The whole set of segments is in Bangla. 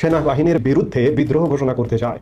সেনাবাহিনীর বিরুদ্ধে বিদ্রোহ ঘোষণা করতে চায়,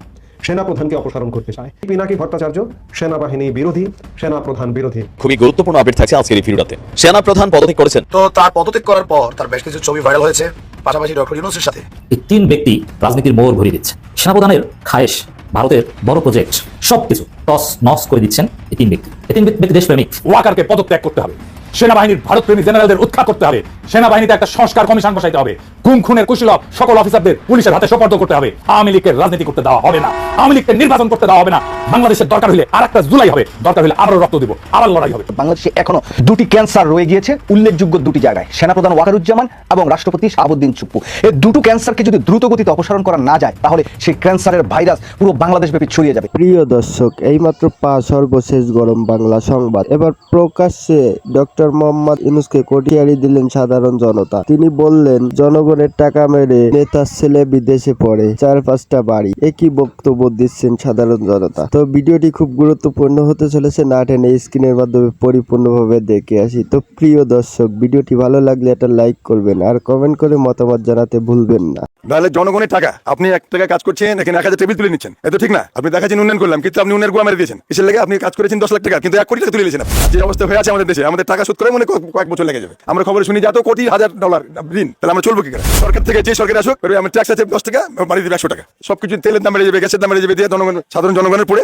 সেনাপ্রধানকে অপসারণ করতে চায়। পিনাকি ভট্টাচার্য সেনাবাহিনী বিরোধী, সেনাপ্রধান বিরোধী। খুবই গুরুত্বপূর্ণ আপডেট থাকছে আজকের এই ভিডিওতে। সেনাপ্রধান পদত্যাগ করেছেন। তো তার পদত্যাগ করার পর তার বেশ কিছু ছবি ভাইরাল হয়েছে, পাশাপাশি ডক্টর ইউনূসের সাথে। এই তিন ব্যক্তি রাজনীতির মোড় ঘুরিয়ে দিচ্ছে। সেনাপ্রধানের খায়েশ, ভারতের বড় প্রজেক্ট, সবকিছু টস নস করে দিচ্ছেন এই তিন ব্যক্তি। এই তিন ব্যক্তি দেশপ্রেমিক। ওয়াকারকে পদত্যাগ করতে হবে, সেনাবাহিনীর ভারতপ্রেমী জেনারেলদের উৎখাত করতে হবে, সেনাবাহিনীতে একটা সংস্কার কমিশন বসাইতে হবে, গুম খুনের কুশীলব সকল অফিসারদের পুলিশের হাতে সোপর্দ করতে হবে। আওয়ামী লীগের রাজনীতি করতে দেওয়া হবে না, আওয়ামী লীগকে নির্বাচন করতে দেওয়া হবে না। বাংলাদেশের দরকার হলে আর একটা জুলাই হবে, দরকার হলে আবারও রক্ত দিব, আবার লড়াই হবে। বাংলাদেশে এখনো দুটি ক্যান্সার রয়ে গিয়েছে উল্লেখযোগ্য দুটি জায়গায়, সেনাপ্রধান ওয়াকারুজ্জামান এবং রাষ্ট্রপতি শাহাবুদ্দিন চুপ্পু। এই দুটো ক্যান্সারকে যদি দ্রুত গতিতে অপসারণ করা না যায়, তাহলে সেই ক্যান্সারের ভাইরাস পুরো বাংলাদেশ ব্যাপী ছড়িয়ে যাবে। প্রিয় দর্শক, এইমাত্র সর্বশেষ গরম বাংলা সংবাদ। এবার প্রকাশ্যে ডক্টর মোহাম্মদ ইউনূসকে কোটিয়ারি দিলেন সাধারণ জনতা। তিনি বললেন, জনগণের টাকা মেরে নেতার ছেলে বিদেশে পড়ে, 4-5টা বাড়ি। একই বক্তব্য দিচ্ছেন সাধারণ জনতা। তো ভিডিওটি খুব গুরুত্বপূর্ণ হতে চলেছে, না টেনে স্ক্রিনের মাধ্যমে পরিপূর্ণভাবে দেখে আসি। তো প্রিয় দর্শক, ভিডিওটি ভালো লাগলে একটা লাইক করবেন আর কমেন্ট করে মতামত জানাতে ভুলবেন না। তাহলে জনগণের টাকা আপনি 1 টাকা কাজ করছেন, এখানে 1000 টেবিল তুলে নিচ্ছেন, এত ঠিক না। আপনি দেখাচ্ছেন উন্নয়ন করলাম, কিন্তু আপনি উন্নয়নের গোয়া মেরে দিয়েছেন। কিসের লেগে? আপনি কাজ করেছেন 10 লাখ টাকা, কিন্তু 1 কোটি টাকা তুলে নিয়েছেন। যে অবস্থা হয়ে আছে আমাদের দেশে, আমাদের টাকা শোধ করে মনে কয়েক বছর লেগে যাবে। আমরা খবরে শুনি যে এত কোটি $1000 ঋণ, তাহলে আমরা চলবো কি করে? সরকার থেকে যে সরকার আসুক, আমার ট্যাক্স আছে 10 টাকা, বাড়ি দিবে 100 টাকা। সবকিছু তেলের দাম বেড়ে যাবে, গ্যাসের দাম বেড়ে যাবে, দিয়ে সাধারণ জনগণের পড়ে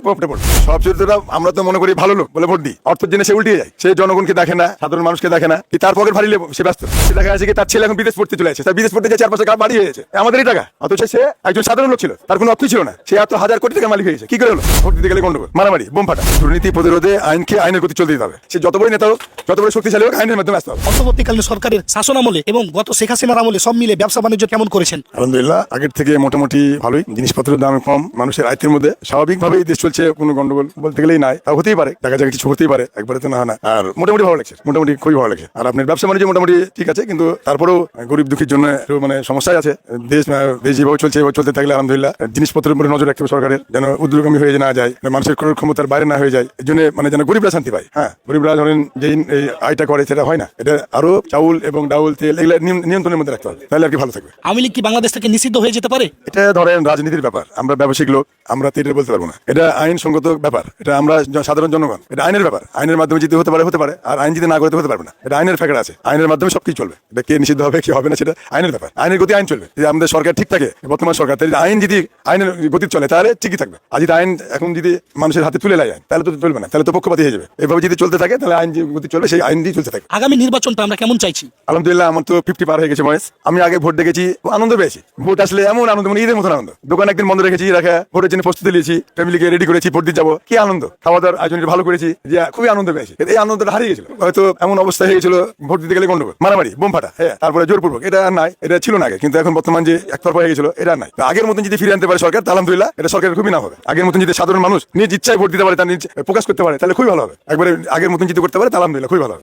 সব চরিত্রটা আমরা তো মনে করি ভালো লোক বলে ভোট দিই, অর্থ জেনে সে উল্টিয়ে যায়। সে জনগণকে দেখে না, সাধারণ মানুষকে দেখে না, কি তার পকেট ভারী সে ব্যস্ত। সে দেখা যাচ্ছে কি তার ছেলে এখন বিদেশ পড়তে চলে আসে, তার বিদেশ পড়তে যায় 4-5 টাকা বাড়ি হয়েছে, আমাদেরই টাকা। অথচ সে একজন সাধারণ লোক ছিল, তার কোনো অর্থ ছিল না, সে এত 1000 কোটি টাকা মালিক হয়েছে। কি করে হলো? ভোট দিতে গেলে গন্ডগোল, মারামারি, বোম ফাটা। দুর্নীতি প্রতিরোধে আইনকে আইনের গতি চলতে দিতে হবে। সে যত বড় নেতা হোক, যত বড় শক্তিশালী হোক, আইনের মাধ্যমে আসতে হবে। অন্তর্বর্তীকালীন সরকারের শাসন আমলে এবং গত শেখ হাসিনার আমলে সব মিলে ব্যবসা বাণিজ্য কেমন করেছেন? আলহামদুলিল্লাহ, আগের থেকে মোটামুটি ভালোই। জিনিসপত্রের দাম কম, মানুষের আয়ত্তের মধ্যে, স্বাভাবিকভাবেই দেশ চলছে, কোনো গন্ডগোল বলতে গেলেই নাই। তা হতেই পারে, দেখা যায় কিছু হতেই পারে, একবারে তো না। আর মোটামুটি ভালো লাগছে, মোটামুটি খুবই ভালো লাগছে। আর আপনার ব্যবসা বাণিজ্য মোটামুটি ঠিক আছে, কিন্তু তারপরেও গরিব দুঃখীর জন্য মানে সমস্যায় আছে। দেশ যেভাবে চলছে, এভাবে চলতে থাকলে আলহামদুলিল্লাহ জিনিসপত্রের উপরে নজর রাখতে হবে সরকারের, যেন উদ্যোগী হয়ে না যায়, মানুষের ক্রয় ক্ষমতার বাইরে না হয়ে যায়। এই জন্য মানে যেন গরিবরা শান্তি পায়। হ্যাঁ, গরিবরা ধরেন যে এই আয়টা করে সেটা হয় না, এটা আরো চাউল এবং ডাউল, তেল এগুলো নিয়ন্ত্রণের মধ্যে রাখতে হবে, তাহলে আর কি ভালো থাকবে। আওয়ামী লীগ কি বাংলাদেশ থেকে নিষিদ্ধ হয়ে যেতে পারে? এটা ধরেন রাজনীতির ব্যাপার, আমরা ব্যবসায়িক লোক, আমরা তো এটা বলতে পারবো না। এটা আইনসঙ্গত ব্যাপার, এটা আমরা সাধারণ জনগণ, এটা আইনের ব্যাপার। আইনের মাধ্যমে জিতে হতে পারে, আর আইন জিতে না করতে হতে পারবে না। এটা আইনের ফ্যাক্টর আছে, আইনের মাধ্যমে সবকিছু চলবে। এটা কে নিষিদ্ধ হবে কি হবে না সেটা আইনের ব্যাপার, আইনের গতি আইন চলবে। যদি আমাদের সরকার ঠিক থাকে, বর্তমান সরকার, তাহলে আইন যদি আইনের গতি চলে তাহলে ঠিকই থাকবে। আর যদি আইন এখন যদি মানুষের হাতে তুলে নেয় তাহলে তো চলবে না, তাহলে তো পক্ষপাতী হয়ে যাবে। এভাবে যদি চলতে থাকে তাহলে আইন যে গতি চলবে সেই আইন দিয়ে চলতে থাকে। আগামী নির্বাচনটা আমরা কেমন চাইছি? আলহামদুলিল্লাহ, আমার তো 50 পার হয়ে গেছে বয়স। আমি আগে ভোট দেখেছি, আনন্দ পেয়েছি। ভোট আসলে এমন আনন্দ, মানে ঈদের মতন আনন্দ। দোকান একদিন বন্ধ রেখেছি, ভোটের জন্য প্রস্তুতি নিয়েছি, ফ্যামিলিকে রেডি করেছি, ভোট দিয়ে যাবো। কি আনন্দ! খাওয়া দাওয়ার আয়োজন ভালো করেছি, যে খুবই আনন্দ পেয়েছি। এই আনন্দটা হারিয়ে গেছিল, হয়তো এমন অবস্থা হয়ে গেছিল, ভোট দিতে গেলে গন্ডগোল, মারামারি, বোম ফাটা, হ্যাঁ, তারপরে জোরপূর্বক। এটা আর নাই, এটা ছিল না আগে, কিন্তু এখন বর্তমান যে একতরফা হয়ে গেছিল এটা নাই। আগের মতন যদি ফিরে আনতে পারে সরকার, তাহলে আলহামদুলিল্লাহ, এটা সরকারের খুবই না হবে। আগের মতন যদি সাধারণ মানুষ নিজ ইচ্ছায় ভোট দিতে পারে, তার নিজ প্রকাশ করতে পারে, তাহলে খুবই ভালো হবে। একবারে আগের মতন যদি করতে পারে, তাহলে আলহামদুলিল্লাহ খুবই ভালো হবে।